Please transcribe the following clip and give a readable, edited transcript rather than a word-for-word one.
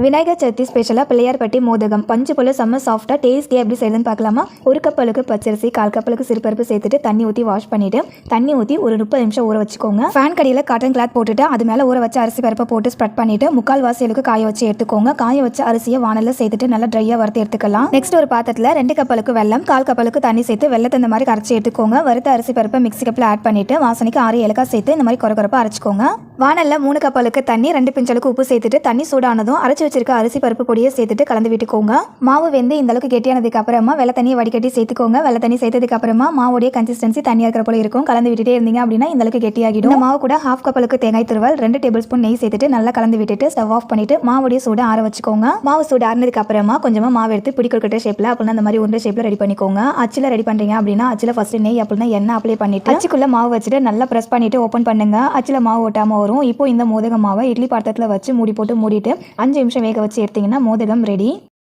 விநாயகர் சதுர்த்தி ஸ்பெஷலாக பிள்ளையார்பட்டி மோதகம் பஞ்சு போல செம்ம சாஃப்டாக டேஸ்டியாக எப்படி செய்யுதுன்னு பார்க்கலாமா. ஒரு கப் அளவுக்கு பச்சரிசி, 1/4 கப் அளவுக்கு சிறுபருப்பு சேர்த்துட்டு தண்ணி ஊற்றி வாஷ் பண்ணிவிட்டு தண்ணி ஊற்றி ஒரு 30 நிமிஷம் ஊற வச்சுக்கோங்க. ஃபேன் கடியில் காட்டன் கிளாத் போட்டுட்டு அது மேலே ஊற வச்ச அரிசி பருப்பை போட்டு ஸ்ப்ரெட் பண்ணிவிட்டு 3/4 வாசிகளுக்கு காய வச்சு எடுத்துக்கோங்க. காய வச்ச அரிசியை வானலில் சேர்த்துட்டு நல்லா ட்ரையாக வறுத்து எடுத்துக்கலாம். நெக்ஸ்ட் ஒரு பாத்திரத்தில் 2 கப் அளவுக்கு வெல்லம், 1/4 கப் அளவுக்கு தண்ணி சேர்த்து வெள்ளத்தை இந்த மாதிரி கரைச்சி எடுத்துக்கோங்க. வறுத்த அரிசி பருப்பை மிக்ஸி கப்பில் ஆட் பண்ணிவிட்டு வாசனைக்கு 6 ஏலக்காய் சேர்த்து இந்த மாதிரி கொரகொரப்பாக அரைச்சிக்கோங்க. வானலில் 3 கப் அளவுக்கு தண்ணி, 2 பிஞ்ச் அளவுக்கு உப்பு சேர்த்துட்டு தண்ணி சூடானதும் அரைச்சி வச்சிருக்க அரிசி பருப்பு பொடியை சேர்த்துட்டு கலந்து விட்டுக்கோங்க. மாவு வெந்து இந்த அளவுக்கு கெட்டியானதுக்கு அப்புறமா வெள்ளை தண்ணியை வடிகட்டி சேர்த்துக்கோங்க. வெள்ளை தண்ணி சேர்த்ததுக்கு அப்புறமா மாவுடைய கன்சிஸ்டன்சி தண்ணியாக இருக்கிற போல இருக்கும். கலந்து விட்டுட்டே இருந்தீங்க அப்படின்னா இந்த அளவுக்கு கெட்டியாகிடும். இந்த மாவு கூட 1/2 கப் அளவுக்கு தேங்காய் துருவல், 2 டேபிள் ஸ்பூன் நெய் சேர்த்துட்டு நல்லா கலந்து விட்டுட்டு ஸ்டவ் ஆஃப் பண்ணிட்டு மாவுடைய சூடு ஆற வச்சுக்கோங்க. மாவு சூடு ஆறினதுக்கு அப்புறமா கொஞ்சமா மாவு எடுத்து பிடிக்கிற ஷேப்ல அப்படின்னா அந்த மாதிரி உருண்டை ஷேப்ல ரெடி பண்ணிக்கோங்க. அச்சில் ரெடி பண்றீங்க அப்படின்னா அச்சில் ஃபர்ஸ்ட் நெய் அப்படின்னா எண்ணெய் அப்ளை பண்ணிட்டு அச்சுக்குள்ள மாவு வச்சுட்டு நல்லா பிரஸ் பண்ணிட்டு ஓப்பன் பண்ணுங்க. அச்சில் மாவு ஒட்டாம வரும். இப்போ இந்த மோதக மாவை இட்லி பாத்திரத்தில் வச்சு மூடி போட்டு மூடிட்டு 5 நிமிஷம் வேக வச்சு எடுத்தீங்கன்னா மோதகம் ரெடி.